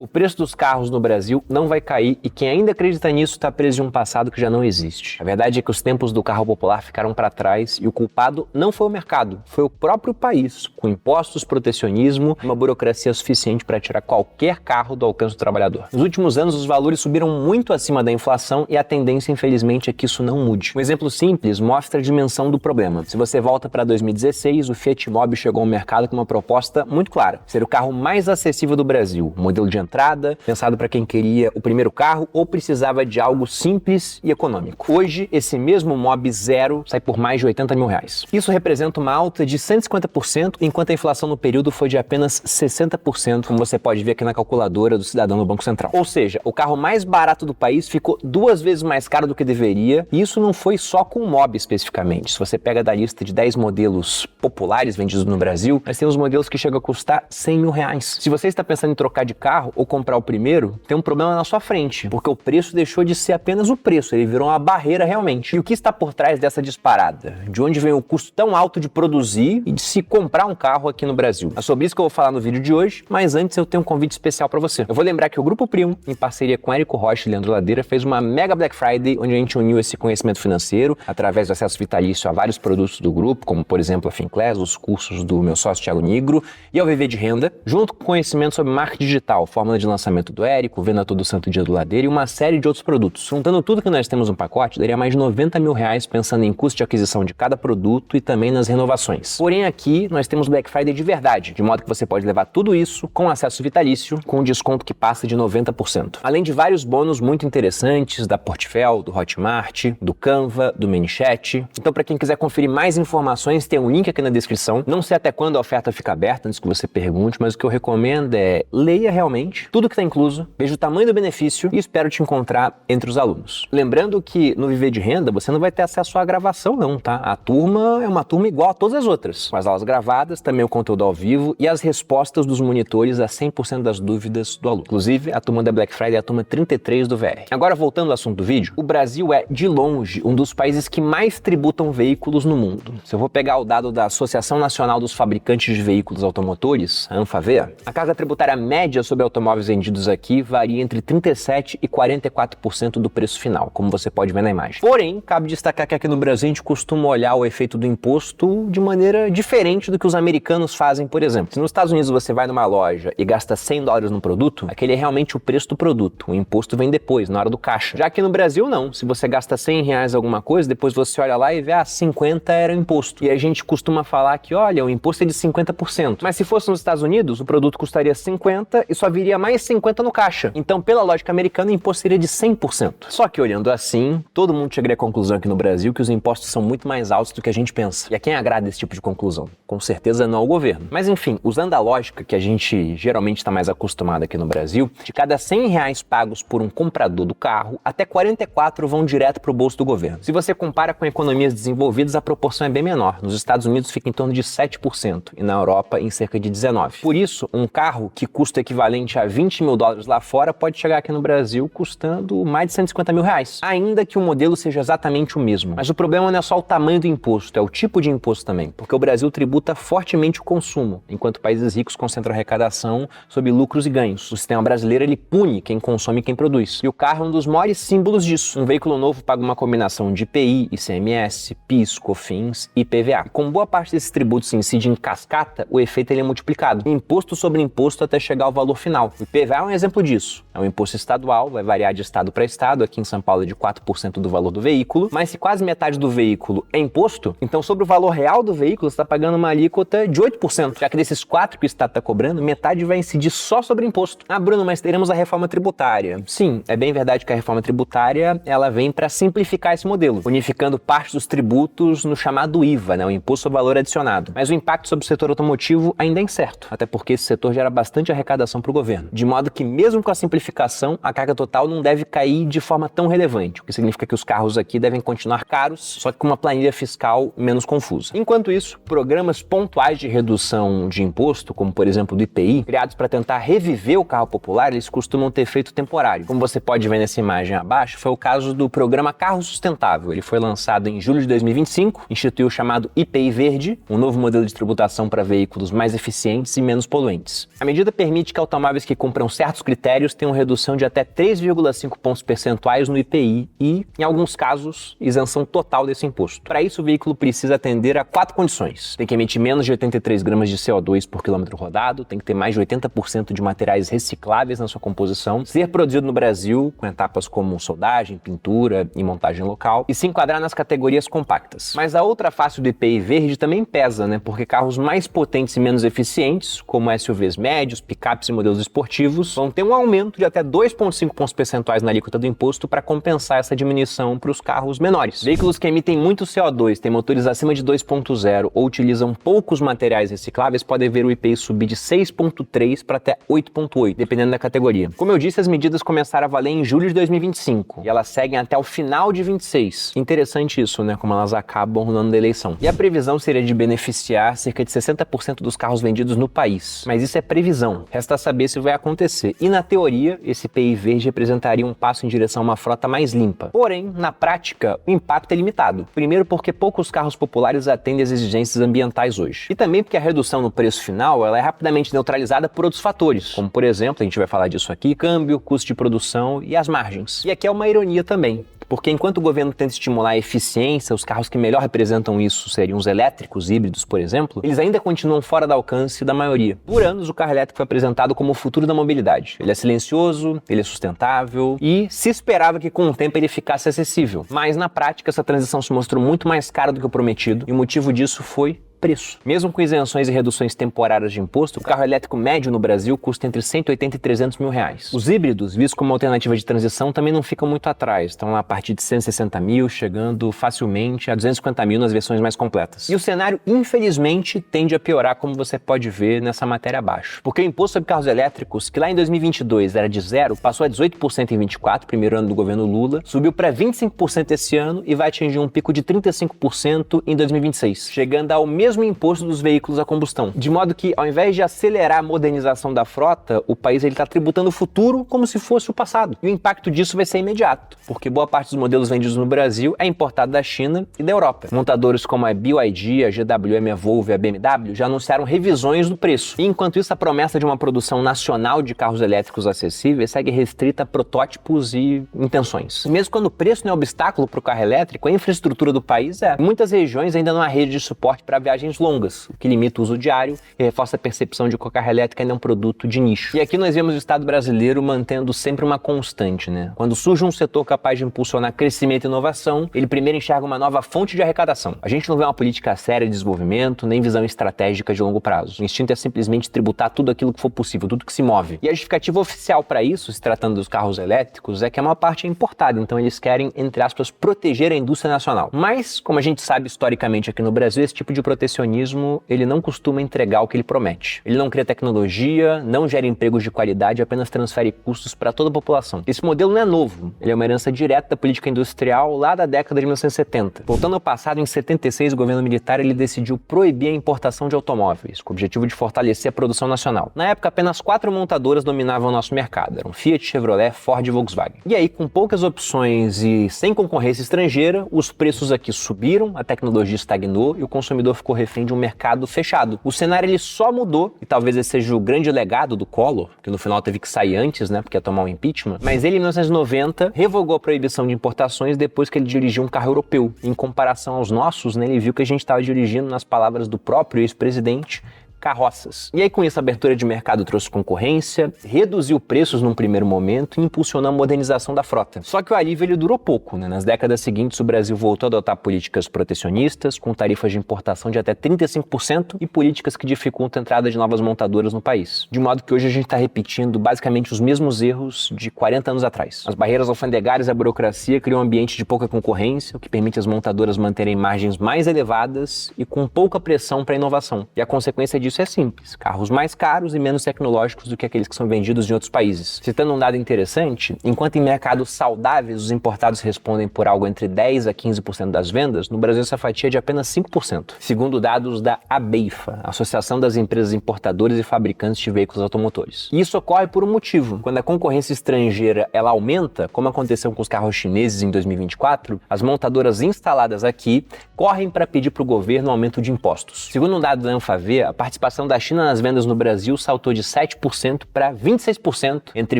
O preço dos carros no Brasil não vai cair e quem ainda acredita nisso está preso em um passado que já não existe. A verdade é que os tempos do carro popular ficaram para trás e o culpado não foi o mercado, foi o próprio país, com impostos, protecionismo e uma burocracia suficiente para tirar qualquer carro do alcance do trabalhador. Nos últimos anos, os valores subiram muito acima da inflação e a tendência, infelizmente, é que isso não mude. Um exemplo simples mostra a dimensão do problema. Se você volta para 2016, o Fiat Mobi chegou ao mercado com uma proposta muito clara: ser o carro mais acessível do Brasil, modelo de entrada, pensado para quem queria o primeiro carro ou precisava de algo simples e econômico. Hoje, esse mesmo Mobi Zero sai por mais de R$80 mil. Isso representa uma alta de 150%, enquanto a inflação no período foi de apenas 60%, como você pode ver aqui na calculadora do cidadão do Banco Central. Ou seja, o carro mais barato do país ficou 2 vezes mais caro do que deveria, e isso não foi só com o Mobi especificamente. Se você pega da lista de 10 modelos populares vendidos no Brasil, nós temos modelos que chegam a custar R$100 mil. Se você está pensando em trocar de carro ou comprar o primeiro, tem um problema na sua frente, porque o preço deixou de ser apenas o preço, ele virou uma barreira realmente. E o que está por trás dessa disparada? De onde vem o custo tão alto de produzir e de se comprar um carro aqui no Brasil? É sobre isso que eu vou falar no vídeo de hoje, mas antes eu tenho um convite especial para você. Eu vou lembrar que o Grupo Primo, em parceria com Érico Rocha e Leandro Ladeira, fez uma mega Black Friday, onde a gente uniu esse conhecimento financeiro através do acesso vitalício a vários produtos do grupo, como por exemplo a Finclass, os cursos do meu sócio Thiago Nigro e ao Viver de Renda, junto com conhecimento sobre marketing digital, fórmula de lançamento do Érico, venda todo santo dia do Ladeira e uma série de outros produtos. Juntando tudo que nós temos no pacote, daria mais de R$90 mil pensando em custo de aquisição de cada produto e também nas renovações. Porém aqui nós temos Black Friday de verdade, de modo que você pode levar tudo isso com acesso vitalício, com um desconto que passa de 90%. Além de vários bônus muito interessantes da Portfel, do Hotmart, do Canva, do ManyChat. Então para quem quiser conferir mais informações, tem um link aqui na descrição. Não sei até quando a oferta fica aberta, antes que você pergunte, mas o que eu recomendo é leia realmente tudo que está incluso, veja o tamanho do benefício e espero te encontrar entre os alunos. Lembrando que no Viver de Renda você não vai ter acesso à gravação não, tá? A turma é uma turma igual a todas as outras, com as aulas gravadas, também o conteúdo ao vivo e as respostas dos monitores a 100% das dúvidas do aluno. Inclusive, a turma da Black Friday é a turma 33 do VR. Agora, voltando ao assunto do vídeo, o Brasil é, de longe, um dos países que mais tributam veículos no mundo. Se eu vou pegar o dado da Associação Nacional dos Fabricantes de Veículos Automotores, a ANFAVEA, a carga tributária média sobre automóveis vendidos aqui varia entre 37% e 44% do preço final, como você pode ver na imagem. Porém, cabe destacar que aqui no Brasil a gente costuma olhar o efeito do imposto de maneira diferente do que os americanos fazem, por exemplo. Se nos Estados Unidos você vai numa loja e gasta $100 no produto, aquele é realmente o preço do produto. O imposto vem depois, na hora do caixa. Já aqui no Brasil, não. Se você gasta R$100 alguma coisa, depois você olha lá e vê, 50 era o imposto. E a gente costuma falar que, olha, o imposto é de 50%. Mas se fosse nos Estados Unidos, o produto custaria 50 e só viria mais 50 no caixa. Então, pela lógica americana, o imposto seria de 100%. Só que olhando assim, todo mundo chegaria à conclusão aqui no Brasil que os impostos são muito mais altos do que a gente pensa. E a quem agrada esse tipo de conclusão? Com certeza não ao governo. Mas enfim, usando a lógica que a gente geralmente está mais acostumado aqui no Brasil, de cada R$100 pagos por um comprador do carro, até 44 vão direto para o bolso do governo. Se você compara com economias desenvolvidas, a proporção é bem menor. Nos Estados Unidos fica em torno de 7% e na Europa em cerca de 19%. Por isso, um carro que custa equivalente a $20 mil lá fora pode chegar aqui no Brasil custando mais de R$150 mil. Ainda que o modelo seja exatamente o mesmo. Mas o problema não é só o tamanho do imposto, é o tipo de imposto também, porque o Brasil tributa fortemente o consumo, enquanto países ricos concentram arrecadação sobre lucros e ganhos. O sistema brasileiro ele pune quem consome e quem produz. E o carro é um dos maiores símbolos disso. Um veículo novo paga uma combinação de IPI, ICMS, PIS, COFINS e IPVA. E como boa parte desses tributos incidem em cascata, o efeito ele é multiplicado. Imposto sobre imposto até chegar ao valor final. O IPVA é um exemplo disso. É um imposto estadual, vai variar de estado para estado. Aqui em São Paulo é de 4% do valor do veículo. Mas se quase metade do veículo é imposto, então sobre o valor real do veículo você está pagando uma alíquota de 8%. Já que desses 4% que o estado está cobrando, metade vai incidir só sobre imposto. Ah, Bruno, mas teremos a reforma tributária. Sim, é bem verdade que a reforma tributária ela vem para simplificar esse modelo, unificando parte dos tributos no chamado IVA, né, o Imposto sobre Valor Adicionado. Mas o impacto sobre o setor automotivo ainda é incerto, até porque esse setor gera bastante arrecadação para o governo. De modo que mesmo com a simplificação, a carga total não deve cair de forma tão relevante, o que significa que os carros aqui devem continuar caros, só que com uma planilha fiscal menos confusa. Enquanto isso, programas pontuais de redução de imposto, como por exemplo do IPI, criados para tentar reviver o carro popular, eles costumam ter efeito temporário. Como você pode ver nessa imagem abaixo, foi o caso do programa Carro Sustentável. Ele foi lançado em julho de 2025, instituiu o chamado IPI Verde, um novo modelo de tributação para veículos mais eficientes e menos poluentes. A medida permite que automóveis que cumpram certos critérios tenham redução de até 3,5 pontos percentuais no IPI e, em alguns casos, isenção total desse imposto. Para isso, o veículo precisa atender a 4 condições. Tem que emitir menos de 83 gramas de CO2 por quilômetro rodado, tem que ter mais de 80% de materiais recicláveis na sua composição, ser produzido no Brasil, com etapas como soldagem, pintura e montagem local, e se enquadrar nas categorias compactas. Mas a outra face do IPI verde também pesa, né? Porque carros mais potentes e menos eficientes, como SUVs médios, picapes e modelos esportivos, vão ter um aumento de até 2,5 pontos percentuais na alíquota do imposto para compensar essa diminuição para os carros menores. Veículos que emitem muito CO2, têm motores acima de 2,0 ou utilizam poucos materiais recicláveis podem ver o IPI subir de 6,3 para até 8,8, dependendo da categoria. Como eu disse, as medidas começaram a valer em julho de 2025 e elas seguem até o final de 26. Interessante isso, né? Como elas acabam no ano da eleição. E a previsão seria de beneficiar cerca de 60% dos carros vendidos no país. Mas isso é previsão. Resta saber se vai acontecer. E na teoria, esse IPI verde representaria um passo em direção a uma frota mais limpa. Porém, na prática, o impacto é limitado. Primeiro porque poucos carros populares atendem às exigências ambientais hoje. E também porque a redução no preço final ela é rapidamente neutralizada por outros fatores, como por exemplo, a gente vai falar disso aqui, câmbio, custo de produção e as margens. E aqui é uma ironia também. Porque enquanto o governo tenta estimular a eficiência, os carros que melhor representam isso seriam os elétricos híbridos, por exemplo, eles ainda continuam fora do alcance da maioria. Por anos, o carro elétrico foi apresentado como o futuro da mobilidade. Ele é silencioso, ele é sustentável e se esperava que com o tempo ele ficasse acessível. Mas na prática, essa transição se mostrou muito mais cara do que o prometido e o motivo disso foi preço. Mesmo com isenções e reduções temporárias de imposto, o carro elétrico médio no Brasil custa entre 180 e 300 mil reais. Os híbridos, vistos como alternativa de transição, também não ficam muito atrás. Estão lá a partir de 160 mil, chegando facilmente a 250 mil nas versões mais completas. E o cenário, infelizmente, tende a piorar, como você pode ver nessa matéria abaixo. Porque o imposto sobre carros elétricos, que lá em 2022 era de 0, passou a 18% em 24, primeiro ano do governo Lula, subiu para 25% esse ano e vai atingir um pico de 35% em 2026, chegando ao mesmo imposto dos veículos a combustão. De modo que, ao invés de acelerar a modernização da frota, o país está tributando o futuro como se fosse o passado. E o impacto disso vai ser imediato, porque boa parte dos modelos vendidos no Brasil é importado da China e da Europa. Montadores como a BYD, a GWM, a Volvo e a BMW já anunciaram revisões do preço. E enquanto isso, a promessa de uma produção nacional de carros elétricos acessíveis segue restrita a protótipos e intenções. E mesmo quando o preço não é obstáculo para o carro elétrico, a infraestrutura do país é. Em muitas regiões ainda não há rede de suporte para viagens longas, o que limita o uso diário e reforça a percepção de que o carro elétrico ainda é um produto de nicho. E aqui nós vemos o Estado brasileiro mantendo sempre uma constante, né? Quando surge um setor capaz de impulsionar crescimento e inovação, ele primeiro enxerga uma nova fonte de arrecadação. A gente não vê uma política séria de desenvolvimento, nem visão estratégica de longo prazo. O instinto é simplesmente tributar tudo aquilo que for possível, tudo que se move. E a justificativa oficial para isso, se tratando dos carros elétricos, é que a maior parte é importada, então eles querem, entre aspas, proteger a indústria nacional. Mas, como a gente sabe historicamente aqui no Brasil, esse tipo de protecionismo ele não costuma entregar o que ele promete. Ele não cria tecnologia, não gera empregos de qualidade, apenas transfere custos para toda a população. Esse modelo não é novo, ele é uma herança direta da política industrial lá da década de 1970. Voltando ao passado, em 76, o governo militar ele decidiu proibir a importação de automóveis, com o objetivo de fortalecer a produção nacional. Na época, apenas 4 montadoras dominavam o nosso mercado, eram Fiat, Chevrolet, Ford e Volkswagen. E aí, com poucas opções e sem concorrência estrangeira, os preços aqui subiram, a tecnologia estagnou e o consumidor ficou refém de um mercado fechado. O cenário ele só mudou, e talvez esse seja o grande legado do Collor, que no final teve que sair antes, né, porque ia tomar um impeachment, mas ele em 1990 revogou a proibição de importações depois que ele dirigiu um carro europeu. Em comparação aos nossos, né, ele viu que a gente estava dirigindo, nas palavras do próprio ex-presidente, carroças. E aí com isso a abertura de mercado trouxe concorrência, reduziu preços num primeiro momento e impulsionou a modernização da frota. Só que o alívio ele durou pouco, né? Nas décadas seguintes o Brasil voltou a adotar políticas protecionistas com tarifas de importação de até 35% e políticas que dificultam a entrada de novas montadoras no país. De modo que hoje a gente está repetindo basicamente os mesmos erros de 40 anos atrás. As barreiras alfandegárias e a burocracia criam um ambiente de pouca concorrência, o que permite às montadoras manterem margens mais elevadas e com pouca pressão para a inovação. E a consequência disso é simples, carros mais caros e menos tecnológicos do que aqueles que são vendidos em outros países. Citando um dado interessante, enquanto em mercados saudáveis os importados respondem por algo entre 10% a 15% das vendas, no Brasil essa fatia é de apenas 5%, segundo dados da ABEIFA, Associação das Empresas Importadoras e Fabricantes de Veículos Automotores. E isso ocorre por um motivo. Quando a concorrência estrangeira ela aumenta, como aconteceu com os carros chineses em 2024, as montadoras instaladas aqui correm para pedir para o governo um aumento de impostos. Segundo um dado da Anfavea, a participação participação da China nas vendas no Brasil saltou de 7% para 26% entre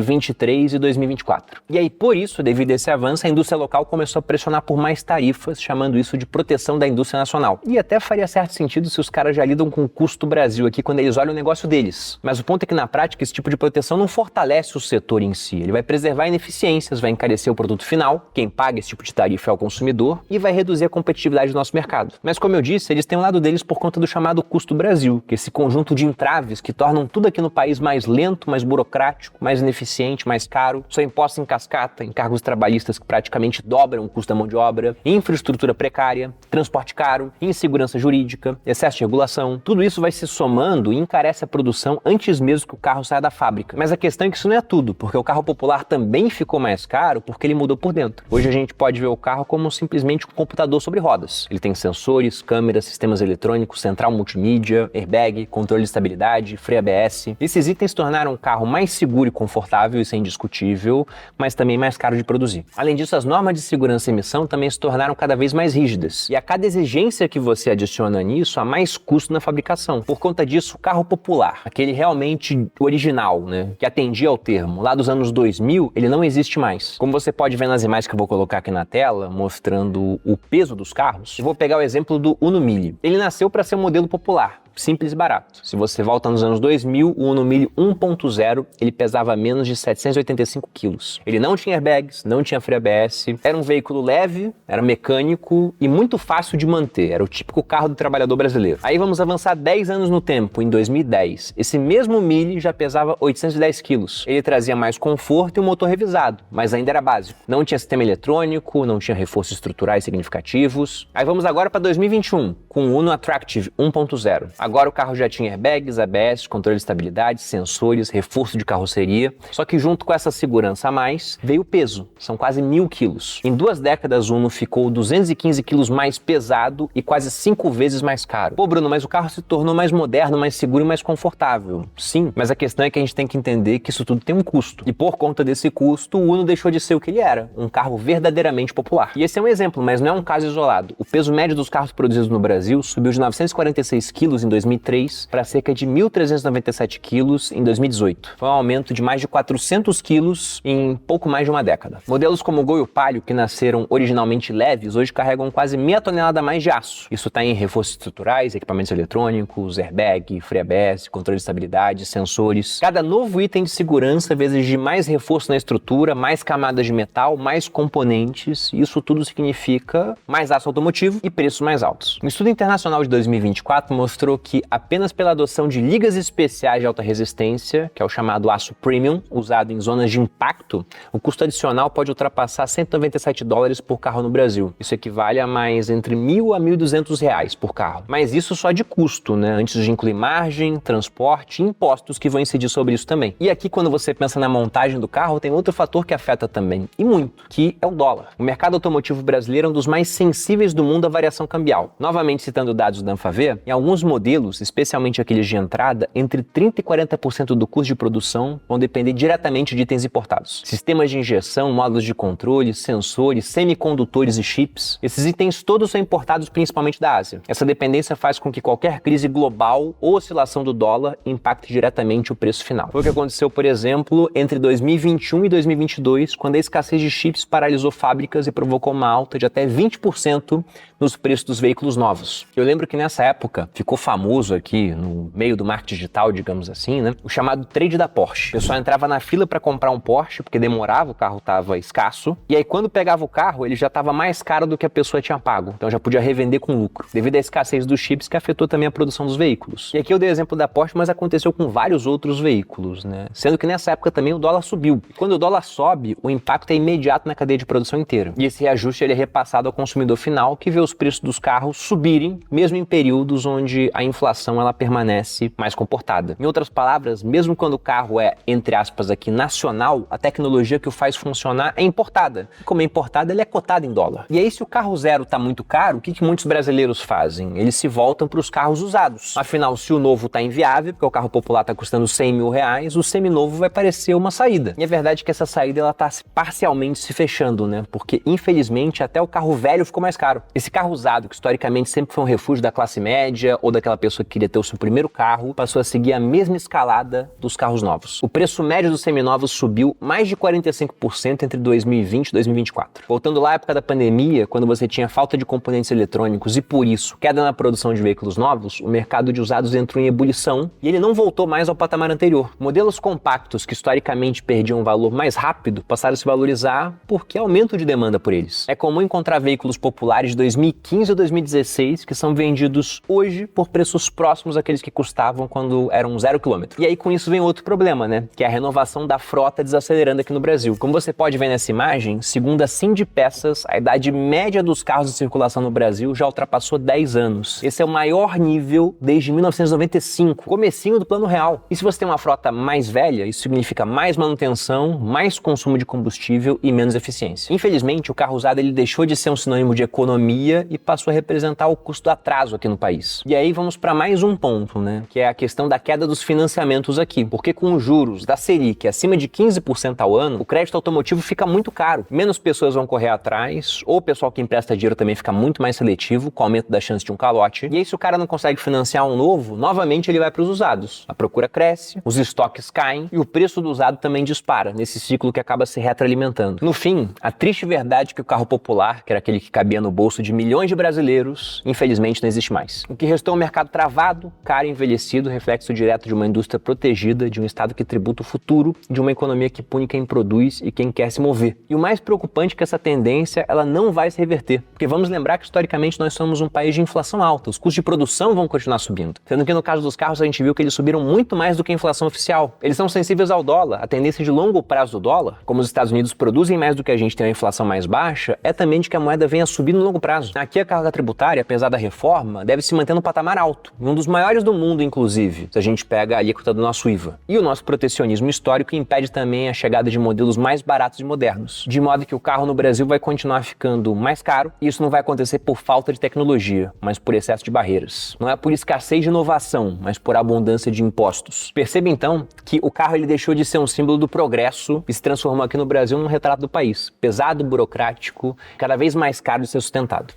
2023 e 2024. E aí, por isso, devido a esse avanço, a indústria local começou a pressionar por mais tarifas, chamando isso de proteção da indústria nacional. E até faria certo sentido se os caras já lidam com o custo Brasil aqui quando eles olham o negócio deles. Mas o ponto é que, na prática, esse tipo de proteção não fortalece o setor em si. Ele vai preservar ineficiências, vai encarecer o produto final, quem paga esse tipo de tarifa é o consumidor, e vai reduzir a competitividade do nosso mercado. Mas, como eu disse, eles têm um lado deles por conta do chamado custo Brasil, que é esse conjunto de entraves que tornam tudo aqui no país mais lento, mais burocrático, mais ineficiente, mais caro, só impostos em cascata, encargos trabalhistas que praticamente dobram o custo da mão de obra, infraestrutura precária, transporte caro, insegurança jurídica, excesso de regulação. Tudo isso vai se somando e encarece a produção antes mesmo que o carro saia da fábrica. Mas a questão é que isso não é tudo, porque o carro popular também ficou mais caro porque ele mudou por dentro. Hoje a gente pode ver o carro como simplesmente um computador sobre rodas. Ele tem sensores, câmeras, sistemas eletrônicos, central multimídia, airbag, controle de estabilidade, freio ABS. Esses itens tornaram o carro mais seguro e confortável, isso é indiscutível, mas também mais caro de produzir. Além disso, as normas de segurança e emissão também se tornaram cada vez mais rígidas. E a cada exigência que você adiciona nisso, há mais custo na fabricação. Por conta disso, o carro popular, aquele realmente original, né, que atendia ao termo, lá dos anos 2000, ele não existe mais. Como você pode ver nas imagens que eu vou colocar aqui na tela, mostrando o peso dos carros, eu vou pegar o exemplo do Uno Mille. Ele nasceu para ser um modelo popular, simples e barato. Se você volta nos anos 2000, o Uno Mille 1.0, ele pesava menos de 785 quilos. Ele não tinha airbags, não tinha freio ABS, era um veículo leve, era mecânico e muito fácil de manter. Era o típico carro do trabalhador brasileiro. Aí vamos avançar 10 anos no tempo, em 2010. Esse mesmo Mille já pesava 810 quilos. Ele trazia mais conforto e um motor revisado, mas ainda era básico. Não tinha sistema eletrônico, não tinha reforços estruturais significativos. Aí vamos agora para 2021, com o Uno Attractive 1.0. Agora o carro já tinha airbags, ABS, controle de estabilidade, sensores, reforço de carroceria. Só que junto com essa segurança a mais, veio o peso. São quase 1.000 quilos. Em 2 décadas, o Uno ficou 215 quilos mais pesado e quase 5 vezes mais caro. Pô, Bruno, mas o carro se tornou mais moderno, mais seguro e mais confortável. Sim, mas a questão é que a gente tem que entender que isso tudo tem um custo. E por conta desse custo, o Uno deixou de ser o que ele era, um carro verdadeiramente popular. E esse é um exemplo, mas não é um caso isolado. O peso médio dos carros produzidos no Brasil subiu de 946 quilos em 2003 para cerca de 1.397 quilos em 2018. Foi um aumento de mais de 400 quilos em pouco mais de uma década. Modelos como o Gol e o Palio, que nasceram originalmente leves, hoje carregam quase meia tonelada a mais de aço. Isso está em reforços estruturais, equipamentos eletrônicos, airbag, freio ABS, controle de estabilidade, sensores. Cada novo item de segurança vai exigir mais reforço na estrutura, mais camadas de metal, mais componentes. Isso tudo significa mais aço automotivo e preços mais altos. Um estudo internacional de 2024 mostrou que apenas pela adoção de ligas especiais de alta resistência, que é o chamado aço premium, usado em zonas de impacto, o custo adicional pode ultrapassar $197 por carro no Brasil. Isso equivale a mais entre R$1.000 a R$1.200 por carro. Mas isso só de custo, né? Antes de incluir margem, transporte e impostos que vão incidir sobre isso também. E aqui, quando você pensa na montagem do carro, tem outro fator que afeta também, e muito, que é o dólar. O mercado automotivo brasileiro é um dos mais sensíveis do mundo à variação cambial. Novamente citando dados da Anfavea, em alguns modelos, especialmente aqueles de entrada, entre 30% e 40% do custo de produção vão depender diretamente de itens importados. Sistemas de injeção, módulos de controle, sensores, semicondutores e chips, esses itens todos são importados principalmente da Ásia. Essa dependência faz com que qualquer crise global ou oscilação do dólar impacte diretamente o preço final. Foi o que aconteceu, por exemplo, entre 2021 e 2022, quando a escassez de chips paralisou fábricas e provocou uma alta de até 20% nos preços dos veículos novos. Eu lembro que nessa época ficou famoso aqui no meio do marketing digital, digamos assim, né, o chamado trade da Porsche. O pessoal entrava na fila para comprar um Porsche porque demorava, o carro estava escasso, e aí quando pegava o carro, ele já estava mais caro do que a pessoa tinha pago, então já podia revender com lucro, devido à escassez dos chips que afetou também a produção dos veículos. E aqui eu dei o exemplo da Porsche, mas aconteceu com vários outros veículos, né, sendo que nessa época também o dólar subiu. E quando o dólar sobe, o impacto é imediato na cadeia de produção inteira. E esse reajuste ele é repassado ao consumidor final, que vê os preços dos carros subirem, mesmo em períodos onde a inflação ela permanece mais comportada. Em outras palavras, mesmo quando o carro é, entre aspas aqui, nacional, a tecnologia que o faz funcionar é importada. E como é importada, ele é cotada em dólar. E aí, se o carro zero está muito caro, o que muitos brasileiros fazem? Eles se voltam para os carros usados. Afinal, se o novo está inviável, porque o carro popular está custando R$100.000, o seminovo vai parecer uma saída. E a verdade é que essa saída ela está parcialmente se fechando, né? Porque, infelizmente, até o carro velho ficou mais caro. Esse carro usado, que historicamente sempre foi um refúgio da classe média ou daquela pessoa que queria ter o seu primeiro carro passou a seguir a mesma escalada dos carros novos. O preço médio dos seminovos subiu mais de 45% entre 2020 e 2024. Voltando lá à época da pandemia, quando você tinha falta de componentes eletrônicos e, por isso, queda na produção de veículos novos, o mercado de usados entrou em ebulição e ele não voltou mais ao patamar anterior. Modelos compactos que historicamente perdiam valor mais rápido passaram a se valorizar porque há aumento de demanda por eles. É comum encontrar veículos populares de 2015 ou 2016 que são vendidos hoje por preços próximos àqueles que custavam quando eram 0 km. E aí com isso vem outro problema, né? Que é a renovação da frota desacelerando aqui no Brasil. Como você pode ver nessa imagem, segundo a Sindipeças, a idade média dos carros em circulação no Brasil já ultrapassou 10 anos. Esse é o maior nível desde 1995, comecinho do Plano Real. E se você tem uma frota mais velha, isso significa mais manutenção, mais consumo de combustível e menos eficiência. Infelizmente, o carro usado ele deixou de ser um sinônimo de economia e passou a representar o custo do atraso aqui no país. E aí vamos para mais um ponto, né? Que é a questão da queda dos financiamentos aqui. Porque com os juros da Selic acima de 15% ao ano, o crédito automotivo fica muito caro. Menos pessoas vão correr atrás, ou o pessoal que empresta dinheiro também fica muito mais seletivo, com o aumento da chance de um calote. E aí, se o cara não consegue financiar um novo, novamente ele vai para os usados. A procura cresce, os estoques caem e o preço do usado também dispara, nesse ciclo que acaba se retroalimentando. No fim, a triste verdade é que o carro popular, que era aquele que cabia no bolso de milhões de brasileiros, infelizmente não existe mais. O que restou é um mercado travado, caro e envelhecido, reflexo direto de uma indústria protegida, de um Estado que tributa o futuro, de uma economia que pune quem produz e quem quer se mover. E o mais preocupante é que essa tendência ela não vai se reverter, porque vamos lembrar que historicamente nós somos um país de inflação alta, os custos de produção vão continuar subindo, sendo que no caso dos carros a gente viu que eles subiram muito mais do que a inflação oficial. Eles são sensíveis ao dólar, a tendência de longo prazo do dólar, como os Estados Unidos produzem mais do que a gente tem uma inflação mais baixa, é também de que a moeda venha a subir no longo prazo. Aqui a carga tributária, apesar da reforma, deve se manter no patamar alto, um dos maiores do mundo inclusive, se a gente pega a alíquota do nosso IVA. E o nosso protecionismo histórico impede também a chegada de modelos mais baratos e modernos, de modo que o carro no Brasil vai continuar ficando mais caro, e isso não vai acontecer por falta de tecnologia, mas por excesso de barreiras. Não é por escassez de inovação, mas por abundância de impostos. Perceba então que o carro ele deixou de ser um símbolo do progresso e se transformou aqui no Brasil num retrato do país, pesado, burocrático, cada vez mais caro de ser sustentado.